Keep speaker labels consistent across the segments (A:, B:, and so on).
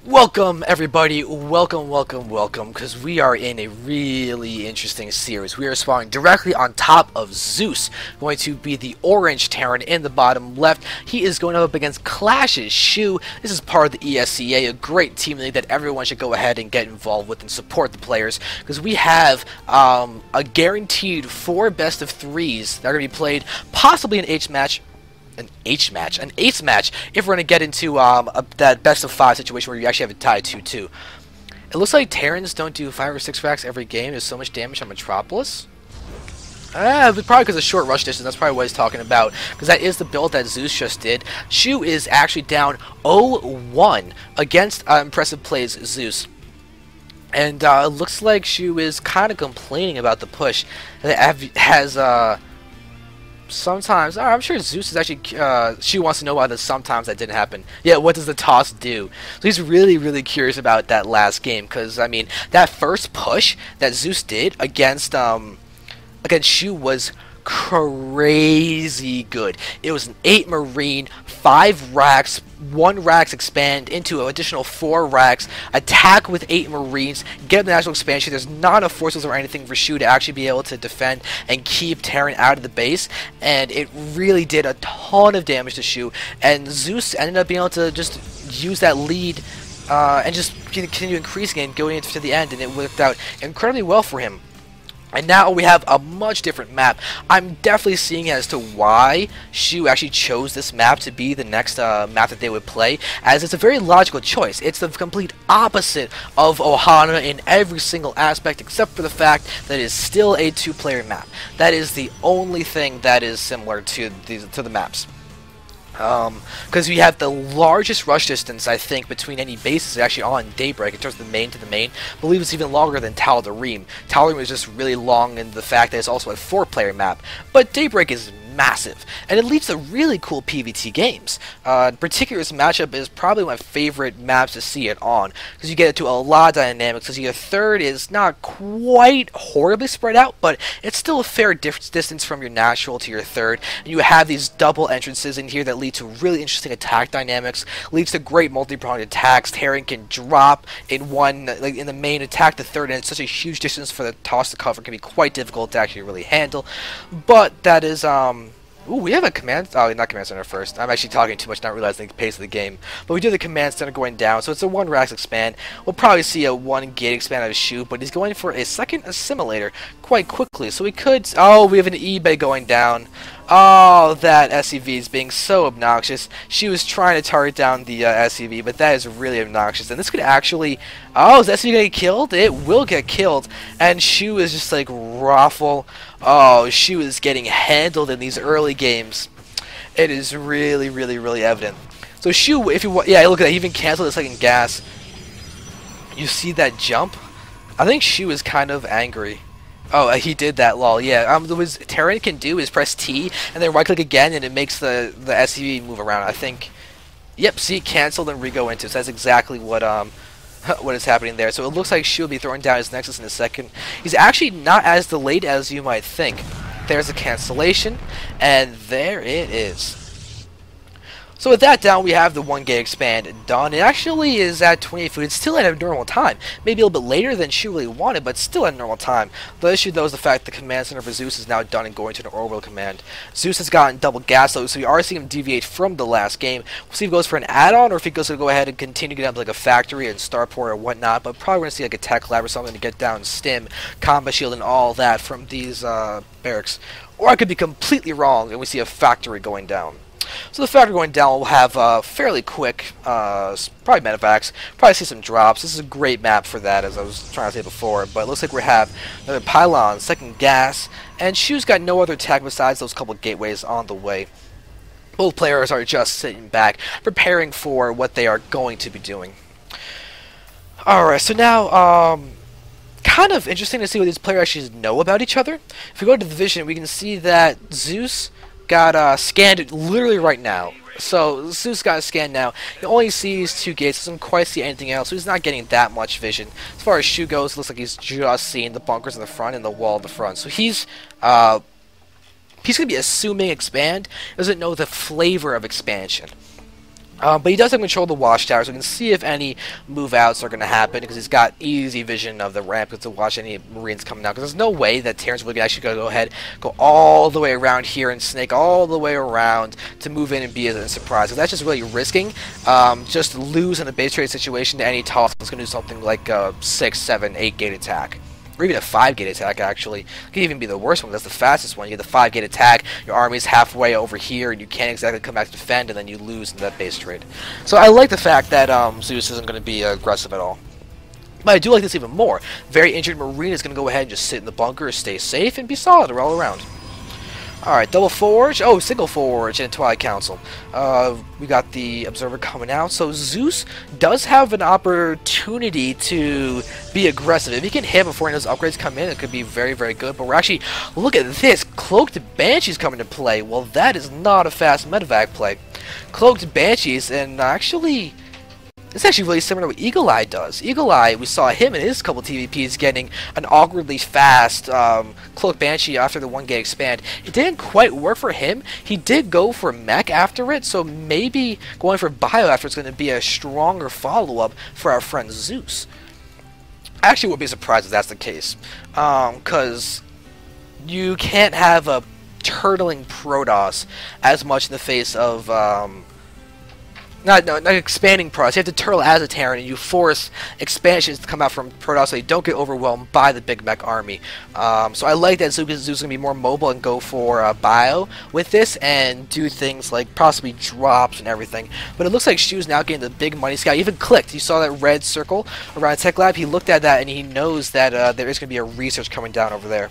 A: Welcome everybody, welcome, because we are in a really interesting series. We are spawning directly on top of ZeuS, going to be the orange Terran in the bottom left. He is going up against Clash's Shew. This is part of the ESEA, a great team league that everyone should go ahead and get involved with and support the players, because we have a guaranteed 4 best of 3s that are going to be played, possibly an ace match if we're going to get into that best of 5 situation where you actually have a tie 2-2. It looks like Terrans don't do 5 or 6 racks every game. There's so much damage on Metropolis. Probably because of short rush distance. That's probably what he's talking about, because that is the build that ZeuS just did. Shew is actually down 0-1 against impressive plays ZeuS. And it looks like Shew is kind of complaining about the push that has sometimes, I'm sure ZeuS is actually, she wants to know why the sometimes that didn't happen. Yeah, what does the toss do? So he's really curious about that last game, because, I mean, that first push that ZeuS did against Shew was crazy good. It was an 8 Marine, 5 racks, 1 racks expand into an additional 4 racks, attack with 8 Marines, get the national expansion. There's not enough forces or anything for Shew to actually be able to defend and keep Terran out of the base, and it really did a ton of damage to Shew, and ZeuS ended up being able to just use that lead and just continue increasing and going into the end, and it worked out incredibly well for him. And now we have a much different map. I'm definitely seeing as to why Shew actually chose this map to be the next map that they would play, as it's a very logical choice. It's the complete opposite of Ohana in every single aspect, except for the fact that it is still a 2-player map. That is the only thing that is similar to the maps. Because we have the largest rush distance, I think, between any bases actually on Daybreak in terms of the main to the main. I believe it's even longer than tal'darim. Tal'darim is just really long in the fact that it's also a 4-player map, but Daybreak is massive, and it leads to really cool PvT games. Particularly this matchup is probably my favorite maps to see it on, because you get into a lot of dynamics, because your third is not quite horribly spread out, but it's still a fair distance from your natural to your third, and you have these double entrances in here that lead to really interesting attack dynamics, leads to great multi-pronged attacks. Terran can drop in one, like in the main, attack the third, and it's such a huge distance for the toss to cover. It can be quite difficult to actually really handle, but that is ooh, we have a command... Oh, not command center first. I'm actually talking too much, not realizing the pace of the game. But we do the command center going down, so it's a 1 racks expand. We'll probably see a 1 gate expand out of Shew, but he's going for a second assimilator quite quickly. So we could... Oh, we have an eBay going down. Oh, that SCV is being so obnoxious. She was trying to target down the SCV, but that is really obnoxious. And this could actually... Oh, is the SCV going to get killed? It will get killed. And Shew is just like raffle. Oh, Shew is getting handled in these early games. It is really evident. So Shew, if you... Yeah, look at that. He even canceled the second gas. You see that jump? I think Shew is kind of angry. Oh, he did that, lol. Yeah, what Terran can do is press T and then right-click again, and it makes the SCV move around. I think. Yep. See, canceled and re-go into. So that's exactly what what is happening there. So it looks like Shew will be throwing down his Nexus in a second. He's actually not as delayed as you might think. There's a cancellation, and there it is. So with that down, we have the 1 gate expand done. It actually is at 28 food. It's still at a normal time. Maybe a little bit later than Shew really wanted, but still at a normal time. The issue, though, is the fact the command center for ZeuS is now done and going to an orbital command. ZeuS has gotten double gas, though, so we are seeing him deviate from the last game. We'll see if he goes for an add-on or if he goes to go ahead and continue to get up like a factory and starport or whatnot, but probably going to see like a tech lab or something to get down stim, combat shield, and all that from these barracks. Or I could be completely wrong and we see a factory going down. So the factory going down will have fairly quick, probably medevacs, probably see some drops. This is a great map for that, as I was trying to say before, but it looks like we have another pylon, second gas, and Shew's got no other attack besides those couple gateways on the way. Both players are just sitting back, preparing for what they are going to be doing. Alright, so now, kind of interesting to see what these players actually know about each other. If we go to the vision, we can see that ZeuS got scanned literally right now. So ZeuS got scanned now. He only sees 2 gates, doesn't quite see anything else, so he's not getting that much vision. As far as Shew goes, it looks like he's just seeing the bunkers in the front and the wall in the front. So he's going to be assuming expand, doesn't know the flavor of expansion. But he does have control of the watchtower, so we can see if any move outs are going to happen, because he's got easy vision of the ramp to watch any Marines coming out. Because there's no way that Terran's really actually going to go ahead, go all the way around here and snake all the way around to move in and be a surprise. Because that's just really risking just lose in a base trade situation to any toss that's going to do something like a 6, 7, 8 gate attack. Or even a 5-gate attack, actually. It could even be the worst one. That's the fastest one. You get the 5-gate attack, your army's halfway over here, and you can't exactly come back to defend, and then you lose in that base trade. So I like the fact that ZeuS isn't going to be aggressive at all. But I do like this even more. Very injured Marine is going to go ahead and just sit in the bunker, stay safe, and be solid all around. Alright, double forge. Oh, single forge and Twilight Council. We got the Observer coming out. So ZeuS does have an opportunity to be aggressive. If he can hit before any of those upgrades come in, it could be very, very good. But we're actually, look at this. Cloaked Banshees coming to play. Well, that is not a fast medevac play. Cloaked Banshees, and actually, it's actually really similar to what Eagle Eye does. Eagle Eye, we saw him in his couple TVPs getting an awkwardly fast Cloak Banshee after the 1-gate expand. It didn't quite work for him. He did go for mech after it, so maybe going for bio after it's going to be a stronger follow-up for our friend ZeuS. I actually would be surprised if that's the case, because you can't have a turtling Protoss as much in the face of not expanding Protoss. You have to turtle as a Terran, and you force expansions to come out from Protoss so they don't get overwhelmed by the big mech army. So I like that ZeuS is going to be more mobile and go for bio with this and do things like possibly drops and everything. But it looks like Shew's now getting the big money scout. He even clicked. You saw that red circle around Tech Lab. He looked at that and he knows that there is going to be a research coming down over there.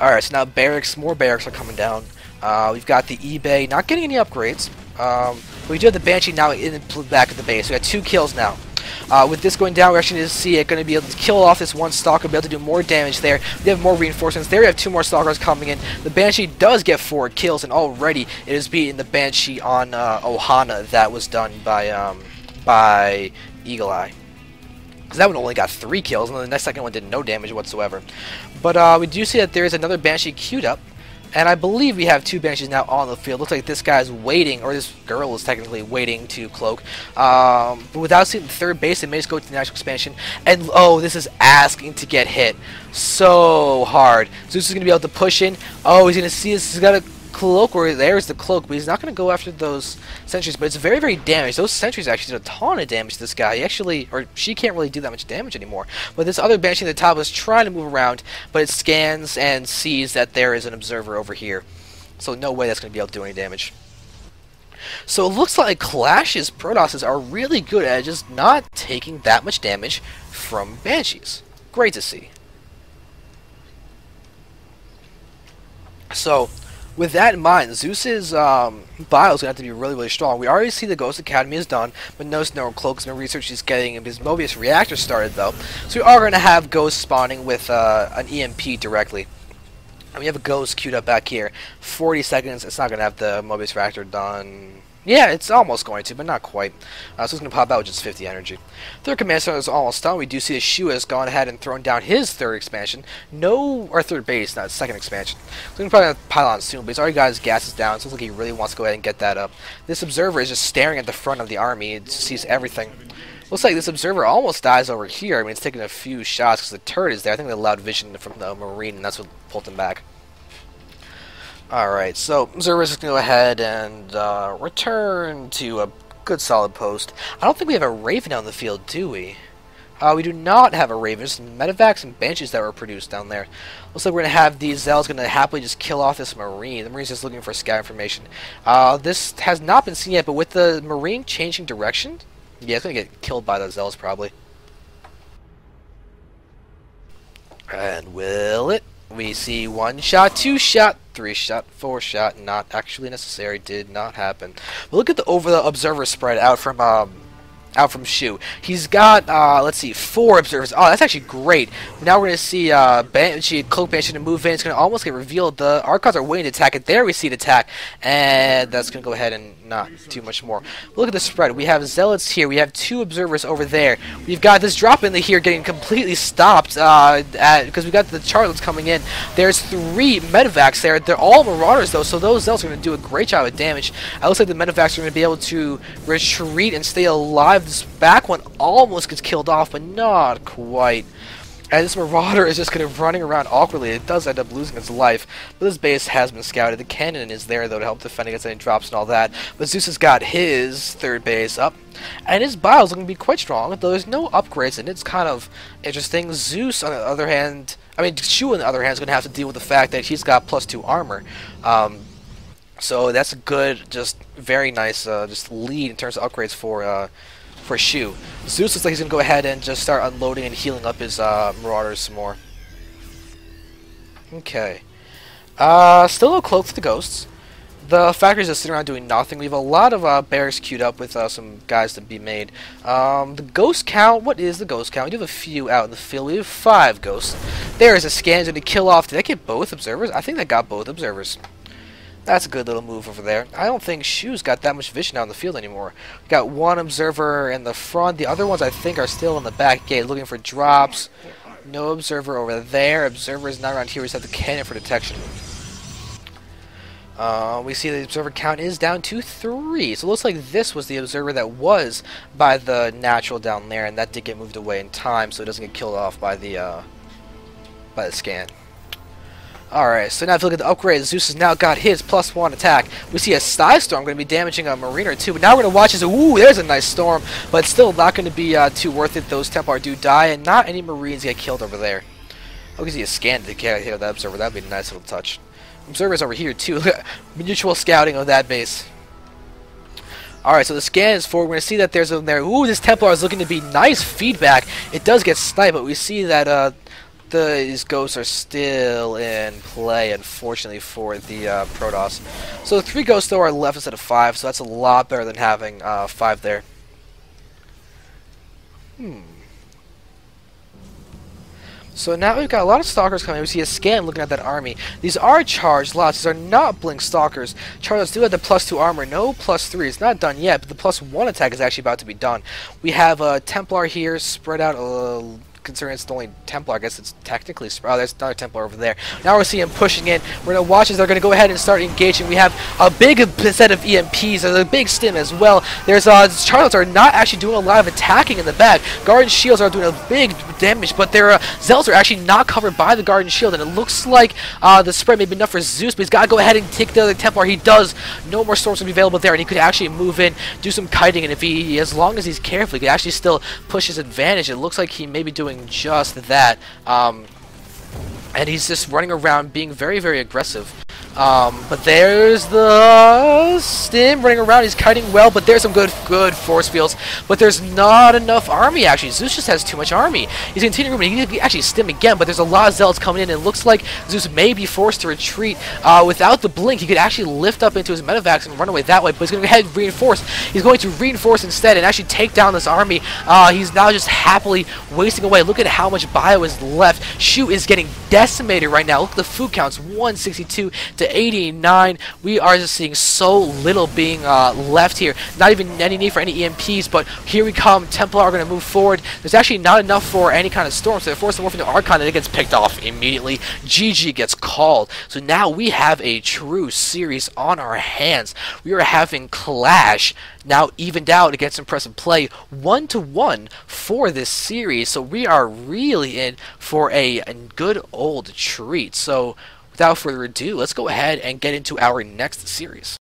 A: Alright, so now barracks, more barracks are coming down. We've got the eBay, not getting any upgrades. We do have the Banshee now in the back of the base. We got 2 kills now. With this going down, we're actually going to see it going to be able to kill off this one Stalker, be able to do more damage there. We have more reinforcements. There we have 2 more Stalkers coming in. The Banshee does get 4 kills, and already it is beating the Banshee on Ohana that was done by Eagle Eye. Because that one only got 3 kills, and then the next second one did no damage whatsoever. But we do see that there is another Banshee queued up. And I believe we have 2 Banshees now on the field. Looks like this guy's waiting, or this girl is technically waiting to cloak. But without seeing the 3rd base, they may just go to the national expansion. And, oh, this is asking to get hit so hard. ZeuS is going to be able to push in. Oh, he's going to see this. He's got a cloak, or there's the cloak, but he's not going to go after those sentries. But it's very, very damaged. Those sentries actually did a ton of damage to this guy. He actually, or she can't really do that much damage anymore. But this other Banshee at the top is trying to move around, but it scans and sees that there is an observer over here. So no way that's going to be able to do any damage. So it looks like Clash's Protosses are really good at just not taking that much damage from Banshees. Great to see. So with that in mind, ZeuS's bio is going to have to be really, really strong. We already see the Ghost Academy is done, but notice no cloaks and research he's getting, and his Mobius reactor started though. So we are going to have Ghost spawning with an EMP directly. And we have a Ghost queued up back here. 40 seconds, it's not going to have the Mobius reactor done. Yeah, it's almost going to, but not quite. So it's going to pop out with just 50 energy. 3rd command center is almost done. We do see that Shew has gone ahead and thrown down his 3rd expansion. No, or 3rd base, not 2nd expansion. So we're going to probably have to pile on soon, but he's already got his gases down. So it looks like he really wants to go ahead and get that up. This observer is just staring at the front of the army. It sees everything. Looks like this observer almost dies over here. I mean, it's taking a few shots because the turret is there. I think they allowed vision from the Marine, and that's what pulled him back. Alright, so Observer's going to go ahead and return to a good solid post. I don't think we have a Raven on the field, do we? We do not have a Raven. There's some medevacs and Banshees that were produced down there. Looks like we're going to have these Zell's going to happily just kill off this Marine. The Marine's just looking for scout information. This has not been seen yet, but with the Marine changing direction, yeah, it's going to get killed by the Zell's probably. And will it? We see 1 shot, 2 shot, 3 shot, 4 shot, not actually necessary, did not happen. But look at the observer spread out from Shew. He's got, let's see, 4 observers. Oh, that's actually great. Now we're going to see Banshee, Cloak Banshee to move in. It's going to almost get revealed. The Archons are waiting to attack it. There we see it attack. And that's going to go ahead and not too much more. Look at the spread. We have Zealots here. We have 2 Observers over there. We've got this drop in here getting completely stopped because we got the Charlottes coming in. There's 3 Medivacs there. They're all Marauders, though, so those Zealots are going to do a great job of damage. It looks like the Medivacs are going to be able to retreat and stay alive. This back one almost gets killed off, but not quite. And this Marauder is just kind of running around awkwardly. It does end up losing its life, but this base has been scouted. The cannon is there, though, to help defend against any drops and all that. But ZeuS has got his 3rd base up, and his bio is looking to be quite strong, though there's no upgrades, and it's kind of interesting. ZeuS, on the other hand, Shew, on the other hand, is going to have to deal with the fact that he's got +2 armor. So that's a good, just very nice, just lead in terms of upgrades for Shew. ZeuS looks like he's going to go ahead and just start unloading and healing up his Marauders some more. Okay. Still no cloak for the Ghosts. The factories just sitting around doing nothing. We have a lot of barracks queued up with some guys to be made. The Ghost count, what is the Ghost count? We do have a few out in the field. We have 5 Ghosts. There is a scan to kill off. Did that get both Observers? I think that got both Observers. That's a good little move over there. I don't think Shew's got that much vision out in the field anymore. We got 1 Observer in the front. The other ones, I think, are still in the back gate looking for drops. No Observer over there. Observer is not around here. We just have the cannon for detection. We see the Observer count is down to 3. So it looks like this was the Observer that was by the natural down there, and that did get moved away in time, so it doesn't get killed off by the scan. Alright, so now if you look at the upgrade, ZeuS has now got his +1 attack. We see a Storm going to be damaging a Marine or 2, but now we're going to watch as, ooh, there's a nice Storm, but still not going to be too worth it. Those Templar do die, and not any Marines get killed over there. Oh, we see a scan to get hit of that Observer. That would be a nice little touch. Observer's over here, too. Mutual scouting of that base. Alright, so the scan is forward. We're going to see that there's in there. Ooh, this Templar is looking to be nice feedback. It does get sniped, but we see that these Ghosts are still in play, unfortunately, for the Protoss. So 3 Ghosts, though, are left instead of 5, so that's a lot better than having 5 there. So now we've got a lot of Stalkers coming. We see a scan looking at that army. These are charged lots. These are not Blink Stalkers. Charged do have the +2 armor. No +3. It's not done yet, but the +1 attack is actually about to be done. We have a Templar here spread out considering it's the only Templar, I guess it's technically... Oh, there's another Templar over there. Now we're seeing him pushing in. We're going to watch as they're going to go ahead and start engaging. We have a big set of EMPs. There's a big stim as well. There's Charlottes are not actually doing a lot of attacking in the back. Guard and Shields are doing a big damage, but their Zealots are actually not covered by the Guard and Shield, and it looks like the spread may be enough for ZeuS, but he's got to go ahead and take the other Templar. He does. No more storms will be available there, and he could actually move in, do some kiting, and if he, as long as he's careful, he could actually still push his advantage. It looks like he may be doing just that, and he's just running around being very, very aggressive. But there's the Stim running around. He's kiting well, but there's some good force fields. But there's not enough army, actually. ZeuS just has too much army. He's continuing moving. He can actually Stim again, but there's a lot of Zealots coming in, and it looks like ZeuS may be forced to retreat. Without the blink, he could actually lift up into his Medivacs and run away that way, but he's going to go ahead and reinforce. He's going to reinforce instead and actually take down this army. He's now just happily wasting away. Look at how much bio is left. Shew is getting decimated right now. Look at the food counts, 162 to 89. We are just seeing so little being left here. Not even any need for any EMPs, but here we come. Templar are going to move forward. There's actually not enough for any kind of storm, so they force the morph into Archon, and it gets picked off immediately. GG gets called. So now we have a true series on our hands. We are having Clash now evened out against impressive play 1-1 for this series. So we are really in for a good old treat. So without further ado, let's go ahead and get into our next series.